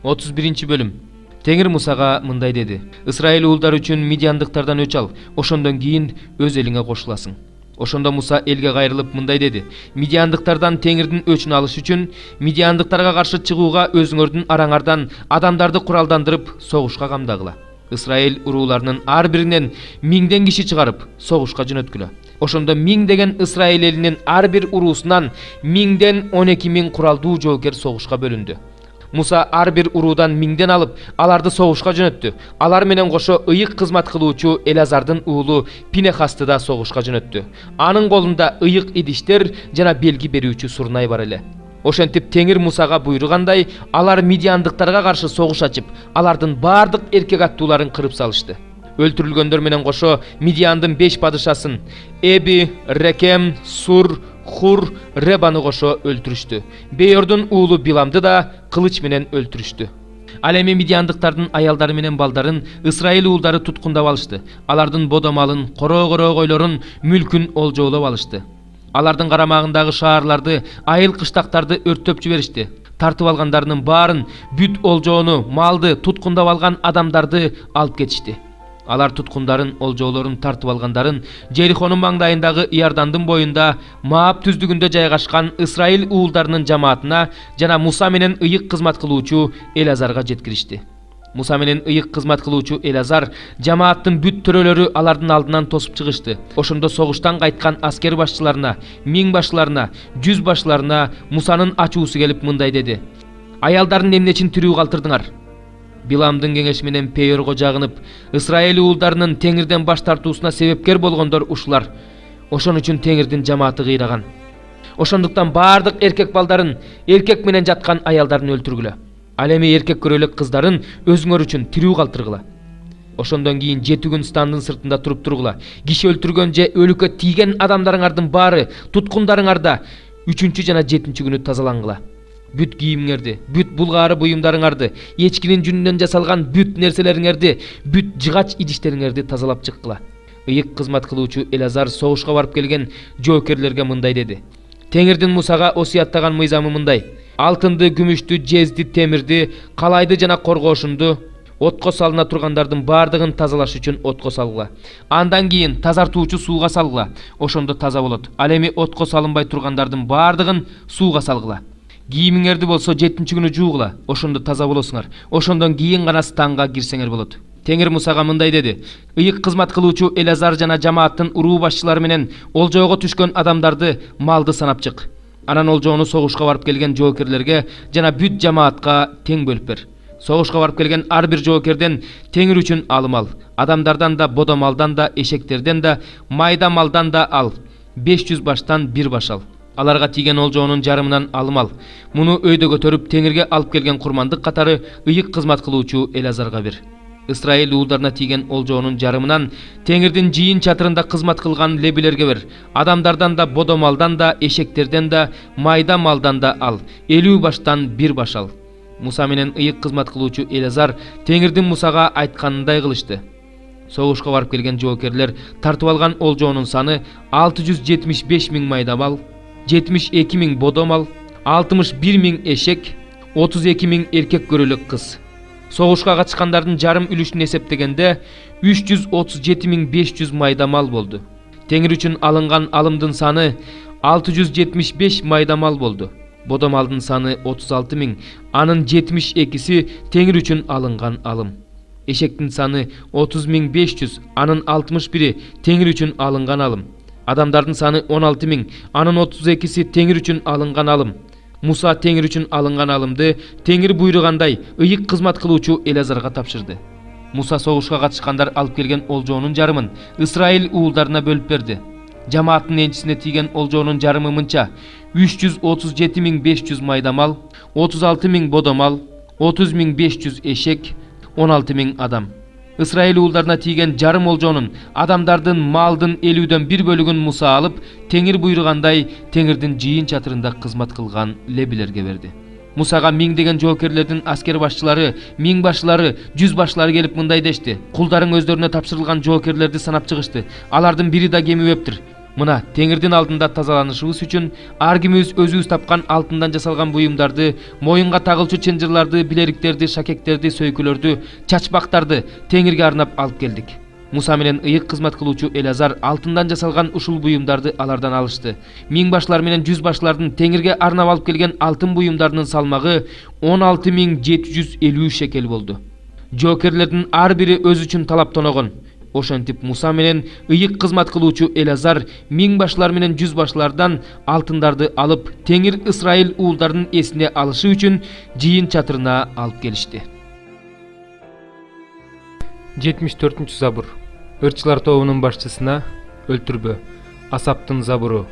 31 bölüm. Теңир Мусага мындай деди: Исраил уулдары үчүн Мидиандыктардан өч ал, ошондон кийин өз элиңе кошуласың. Ошондо Муса элге кайрылып мындай деди: Мидиандыктардан Теңирдин өчүн алыш үчүн Мидиандыктарга каршы чыгууга өзүңөрдүн араңардан адамдарды куралдандырып согушка камдагыла. Исраил урууларынын ар биринен 1000 киши чыгарып согушка жөнөткүлө. Ошондо 1000 деген Исраил элинин ар бир уруусунан 1000ден 12000 куралдуу жоокер согушка бөлүндү. Муса ар бир уруудан 1000ден алып, аларды согушка жөнөттү. Алар менен кошо ыйык кызмат кылуучу Элазардын уулу Пинехасты да согушка жөнөттү. Анын колунда ыйык идиштер жана белги берүүчү сурнай бар эле. Ошентип Теңир Мусага буйругандай, алар Мидиандыктарга каршы согуш ачып, алардын бардык эркек аттууларын кырып салышты. Өлтүрүлгөндөр менен кошо Мидиандын 5 падышасын Эби, Рекем, Сур, Хур, Ребаны кошо өлтүрүштү. Бейордун уулу Биламды да кылыч менен өлтүрүштү. Ал эми Мидиандыктардын аялдары менен балдарын Исраил уулдары туткундап алышты. Алардын бодомалын, койлорун, мүлкүн олжоолоп алышты. Алардын карамагындагы шаарларды, айыл кыштактарды өрттөп жиберишти. Тартып алгандарынын баарын, бүт олжоону, малды, туткундап алган адамдарды алып кетишти. Алар туткундарын, олжоолорун тартып алгандарын Жерихонун маңдайындагы Иордандын боюнда Маап түздүгүндө жайгашкан Исраил уулдарынын жамаатына жана Муса менен ыйык кызмат кылуучу Элазарга жеткиришти. Муса менен ыйык кызмат кылуучу Элазар жамааттын бүт төрөлөрү алардын алдынан тосуп чыгышты. Ошондо согуштан кайткан аскер башчыларына, 1000 башчыларына, 100 башчыларына Мусанын ачуусу келип мындай деди: Аялдарын эмне үчүн тирүү калтырдыңар? Биламдын кеңеши менен Пейорго жагынып, Исраил уулдарынын Теңирден баш тартуусуна себепкер болгондор ушулар. Ошон үчүн Теңирдин жамааты кыйраган. Ошондуктан бардык эркек балдарын, эркек менен жаткан аялдарын өлтүргүлө. Ал эми эркек көрө элек кыздарын өзүңөр үчүн тирүү калтыргыла. Ошондон кийин 7 күн стандын сыртында туруп тургула. Киши өлтүргөн же өлүккө тийген адамдарыңардын баары, туткундарыңарда 3 жана 7 күнү тазалангыла. Бүт кийимиңерди, бүт булгаары буюмдарыңарды, эчкинин жүнүнөн жасалган бүт нерселериңерди, бүт жыгач идиштериңерди тазалап чыккыла. Ыйык кызмат кылуучу Элазар согушка барып келген жоокерлерге мындай деди: Теңирдин Мусага осуяттаган мыйзамы мындай: алтынды, күмүштү, жезди, темирди, калайды жана коргоошунду отко салына тургандардын бардыгын тазалаш үчүн отко салгыла. Андан кийин тазартуучу сууга салгыла. Ошондо таза болот. Ал эми отко салынбай тургандардын бардыгын сууга салгыла. Кийимиңерди болсо 7 күнү жуугула. Ошондо таза болосуңар. Ошондон кийин гана станга кирсеңер болот. Теңир Мусага мындай деди: ыйык кызмат кылуучу Элазар жана жамааттын уруу башчылары менен олжоого түшкөн адамдарды, малды санап чык. Анан олжоону согушка барып келген жоокерлерге жана бүт жамаатка тең бөлүп бер. Согушка барып келген ар бир жоокерден Теңир үчүн алым ал. Адамдардан да, бодомалдан да, эшектерден да, майда малдан да ал. 500 баштан 1 баш ал. Аларга тийген олжоонун жарымынан алым ал. Муну өйдө көтөрүп Теңирге алып келген курмандык катары ыйык кызмат кылуучу Элазарга бер. Исраил уулдарына тийген олжоонун жарымынан Теңирдин жыйын чатырында кызмат кылган лебилерге бер. Адамдардан да, бодомалдан да, эшектерден да, майда малдан да ал. 50 баштан 1 баш ал. Муса менен ыйык кызмат кылуучу Элазар Теңирдин Мусага айтканындай кылышты. Согушка барып келген жоокерлер тартып алган олжоонун саны 675 000 майда мал, 72 000 бодомал, 61 000 эшек, 32 000 эркек көрөлүк кыз. Согушка катышкандардын жарым үлүшүн эсептегенде 337 500 майда мал болду. Теңир үчүн алынган алымдын саны 675 майда мал болду. Бодомалдын саны 36 000, анын 72си Теңир үчүн алынган алым. Эшектин саны 30 500, анын 61и Теңир үчүн алынган алым. Адамдардын саны 16 000, анын 32си Теңир үчүн алынган алым. Муса Теңир үчүн алынган алымды Теңир буйругандай ыйык кызмат кылуучу Элазарга тапшырды. Муса согушка катышкандар алып келген олжоонун жарымын Исраил уулдарына бөлүп берди. Жамааттын энчисине тийген олжоонун жарымы мынча: 337 500 майда мал, 36 000 бодомал, 30 500 эшек, 16 000 адам. Исраил уулдарына тийген жарым олжоонун, адамдардын, малдын 50дөн 1 бөлүгүн Муса алып, Теңир буйругандай Теңирдин жыйын чатырында кызмат кылган лебилерге берди. Мусага 1000 деген жоокерлердин аскер башчылары, 1000 башчылары, 100 башчылары келип мындай дешти: кулдарың өздөрүнө тапшырылган жоокерлерди санап чыгышты. Алардын бири да кемибептир. Мына теңирдин алдында тазаланышыбыз үчүн ар кимибиз өзүбүз тапкан алтындан жасалган буюмдарды, моюнга тагылчу чынжырларды, билериктерди, шакектерди, сөйкөлөрдү, чачпактарды теңирге арнап алып келдик. Муса менен ыйык кызмат кылуучу Элазар алтындан жасалган ушул буюмдарды алардан алышты. Миңбашлар менен жүзбашлардын теңирге арнап алып келген алтын буюмдарынын салмагы 16.750 шекел болду. Жоокерлердин ар бири өзү үчүн талап тоногон. Ошентип Муса менен ыйык кызмат кылуучу Элазар миңбашлар менен жүзбашлардан алтындарды алып, теңир Исраил уулдарынын эсине алышы үчүн жыйын чатырына алып келишти. 74-забур. Ырчылар тобунун башчысына өлтүрбө. Асаптын забуру.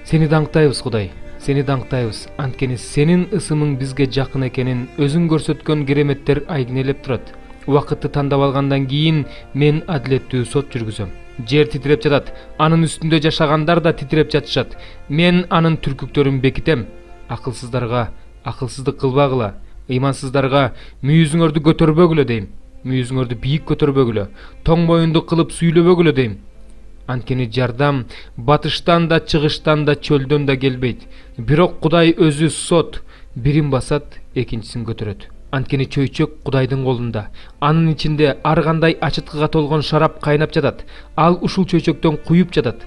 Сени даңктайбыз, Кудай. Сени даңктайбыз. Анткени сенин ысымың бизге жакын экенин өзүң көрсөткөн кереметтер айгинелеп турат. Убакытты тандап алгандан кийин мен адилеттүү сот жүргүзөм. Жер титиреп жатат. Анын үстүндө жашагандар да титиреп жатышат. Мен анын түркүктөрүн бекитем. Акылсыздарга акылсыздык кылбагыла. Ыймансыздарга мүйүзүңөрдү көтөрбөгүлө дейм. Мүйүзүңөрдү бийик көтөрбөгүлө. Тоң моюнду кылып сүйлөбөгүлө дейм. Анткени жардам батыштан да, чыгыштан да, чөлдөн да келбейт. Бирок Кудай өзү сот, бирин басат, экинчисин көтөрөт. Анткени чөйчөк Кудайдын колунда. Анын ичинде ар кандай ачыткыга толгон шарап кайнап жатат. Ал ушул чөйчөктөн куюп жатат.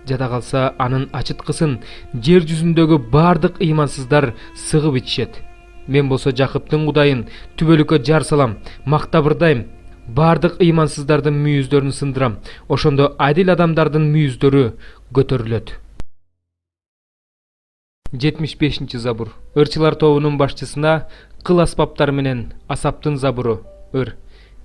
Жада калса анын ачыткысын жер жүзүндөгү бардык ыймансыздар сыгып ичишет. Мен болсо Жакыптын Кудайын түбөлүккө жар салам, мактабырдайм. Бардык ыймансыздардын мүйүздөрүн сындырам. Ошондо адил адамдардын мүйүздөрү көтөрүлөт. 75-забур. Ырчылар тобунун башчысына кыл аспаптар менен Асаптын забуру.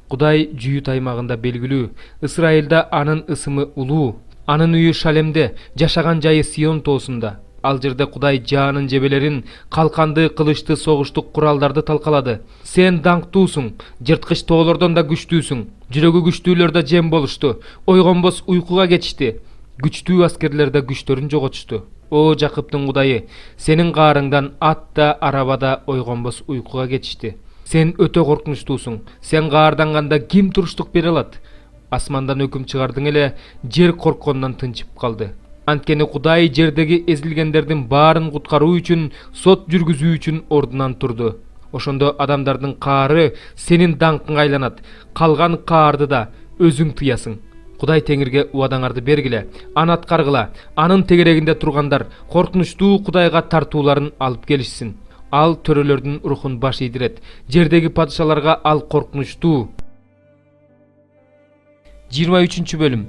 Кудай Жүйүт аймагында белгилүү. Исраилда анын ысымы улуу. Анын үйү Шалемде, жашаган жайы Сион тоосунда. Ал жерде Кудай жаанын жебелерин, калканды, кылычты, согуштук куралдарды талкалады. Сен даңктуусуң, жырткыч тоолордон да күчтүүсүң. Жүрөгү күчтүүлөр да жем болушту. Ойгонбос уйкуга кетишти. Күчтүү аскерлер да күчтөрүн жоготушту. О Жакыптын Кудайы, сенин каарыңдан ат да, араба да ойгонбос уйкуга кетишти. Сен өтө коркунучтуусуң. Сен каарданганда ким туруштук бере алат? Асмандан өкүм чыгардың эле, жер корккондон тынчып калды. Анткени Кудай жердеги эзилгендердин баарын куткаруу үчүн, сот жүргүзүү үчүн ордунан турду. Ошондо адамдардын каары сенин даңкыңа айланат. Калган каарды да өзүң тыясың. Кудай теңирге убадаңарды бергиле, аны аткаргыла. Анын тегерегинде тургандар коркунучтуу Кудайга тартууларын алып келишсин. Ал төрөлөрдүн рухун баш ийдирет. Жердеги падышаларга ал коркунучтуу. 23-бөлүм.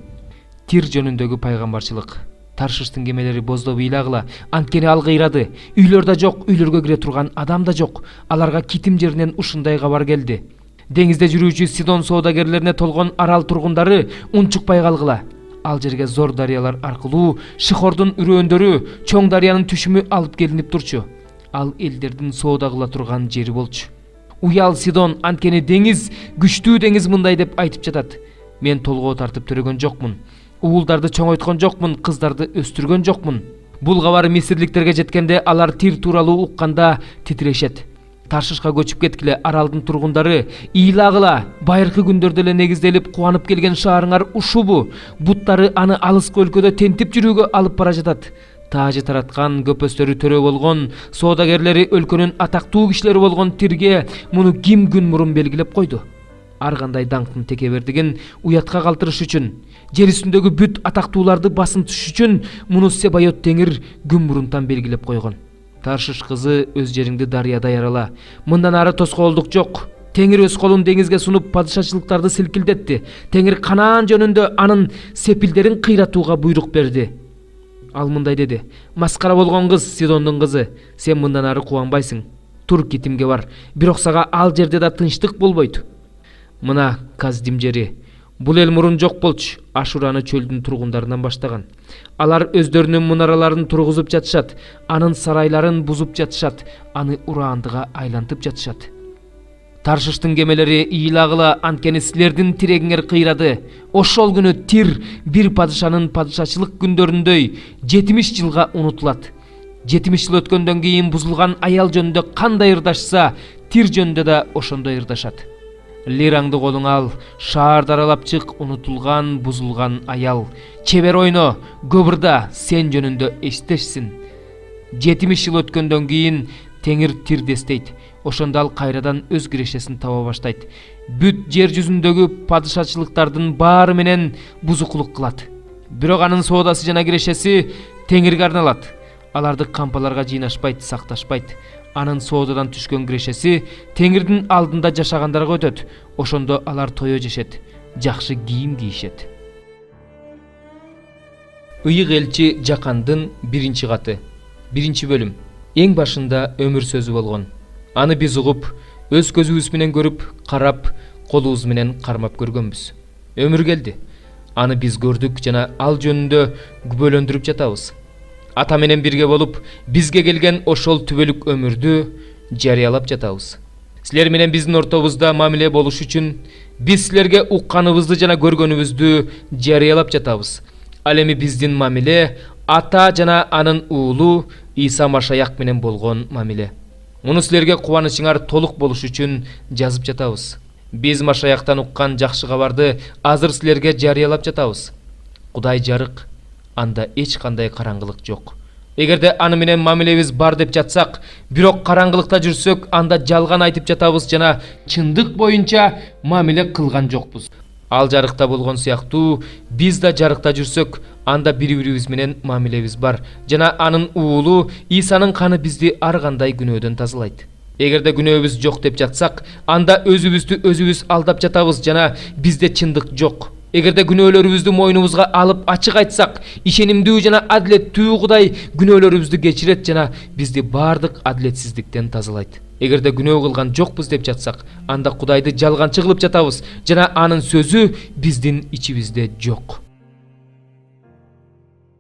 Тир жөнүндөгү пайгамбарчылык. Таршыштын кемелери боздо ыйлагыла, анткени ал кыйрады. Үйлөр да жок, үйлөргө кире турган адам да жок. Аларга Китим жеринен ушундай кабар келди. Деңизде жүрүүчү Сидон соодагерлерине толгон арал тургундары унчукпай калгыла. Ал жерге зор дарыялар аркылуу Шихордун үрөөндөрү, чоң дарыянын түшүмү алып келинип турчу. Ал элдердин соода кыла турган жери болчу. Уял Сидон, анткени деңиз, күчтүү деңиз мындай деп айтып жатат. Мен толгоо тартып төрөгөн жокмун. Уулдарды чоңойткон жокмун, кыздарды өстүргөн жокмун. Бул кабар мисирликтерге жеткенде алар Тир тууралуу укканда титирешет. Таршышка көчүп кеткиле, аралдын тургундары, ыйлагыла. Байыркы күндөрдө эле негизделип кубанып келген шаарыңар ушубу? Буттары аны алыскы өлкөдө тентип жүрүүгө алып бара жатат. Таажы тараткан, көпөстөрү төрө болгон, соодагерлери өлкөнүн атактуу кишилери болгон Тирге муну ким күн мурун белгилеп койду? Ар кандай даңктын текебердигин уятка калтырыш үчүн, жер үстүндөгү бүт атактууларды басынтыш үчүн муну Себайот теңир күн мурунтан белгилеп койгон. Таршыш кызы, өз жериңди дарыяда ярала. Мындан ары тоскоолдук жок. Теңир өз колун деңизге сунуп падышачылыктарды силкилдетти. Теңир Канаан жөнүндө анын сепилдерин кыйратууга буйрук берди. Ал мындай деди: маскара болгон кыз, Сидондун кызы, сен мындан ары кубанбайсың. Тур, Китимге бар. Бирок сага ал жерде да тынчтык болбойт. Мына Каздим жери. Бул эл мурун жок болчу. Ашураны чөлдүн тургундарынан баштаган. Алар өздөрүнүн мунараларын тургузуп жатышат, анын сарайларын бузуп жатышат, аны ураандыга айлантып жатышат. Таршыштын кемелери ыйлагыла, анткени силердин тирегиңер кыйрады. Ошол күнү Тир бир падышанын падышачылык күндөрүндөй 70 жылга унутулат. 70 жыл өткөндөн кийин бузулган аял жөнүндө кандай ырдашса, Тир жөнүндө да ошондой ырдашат. Лираңды колуңа ал, шаарды аралап чык, унутулган, бузулган аял. Чебер ойно, көбүрда сен жөнүндө эстешсин. 70 жыл өткөндөн кийин Теңир тирдестейт. Ошондо ал кайрадан өз кирешесин таба баштайт. Бүт жер жүзүндөгү падышачылыктардын баары менен бузукулук кылат. Бирок анын соодасы жана кирешеси Теңирге арналат. Аларды кампаларга жыйнашпайт, сакташпайт. Анын соодадан түшкөн кирешеси Теңирдин алдында жашагандарга өтөт. Ошондо алар тое жешет, жакшы кийим кийишет. Ыйык элчи Жакандын 1 каты. 1 бөлүм. Эң башында өмүр сөзү болгон. Аны биз угуп, өз көзүбүз менен көрүп, карап, колубуз менен кармап көргөнбүз. Өмүр келди. Аны биз көрдүк жана ал жөнүндө күбөлөндүрүп жатабыз. Ата менен бирге болуп, бизге келген ошол түбөлүк өмүрдү жарыялап жатабыз. Силер менен биздин ортобузда мамиле болуш үчүн биз силерге укканыбызды жана көргөнүбүздү жарыялап жатабыз. Ал эми биздин мамиле Ата жана анын уулу Иса Машаяк менен болгон мамиле. Муну силерге кубанычыңар толук болуш үчүн жазып жатабыз. Биз Машаяктан уккан жакшы кабарды азыр силерге жарыялап жатабыз. Кудай жарык, анда эч кандай караңгылык жок. Эгерде аны менен мамилебиз бар деп жатсак, бирок караңгылыкта жүрсөк, анда жалган айтып жатабыз жана чындык боюнча мамиле кылган жокпуз. Ал жарыкта болгон сыяктуу биз да жарыкта жүрсөк, анда бири-бирибиз менен мамилебиз бар жана анын уулу Исанын каны бизди ар кандай күнөөдөн тазалайт. Эгерде күнөөбүз жок деп жатсак, анда өзүбүздү өзүбүз алдап жатабыз жана бизде чындык жок. Эгерде күнөөлөрүбүздү мойнубузга алып ачык айтсак, ишенимдүү жана адилеттүү Кудай күнөөлөрүбүздү кечирет жана бизди бардык адилетсиздиктен тазалайт. Эгерде күнөө кылган жокпуз деп жатсак, анда Кудайды жалганчы кылып жатабыз жана анын сөзү биздин ичибизде жок.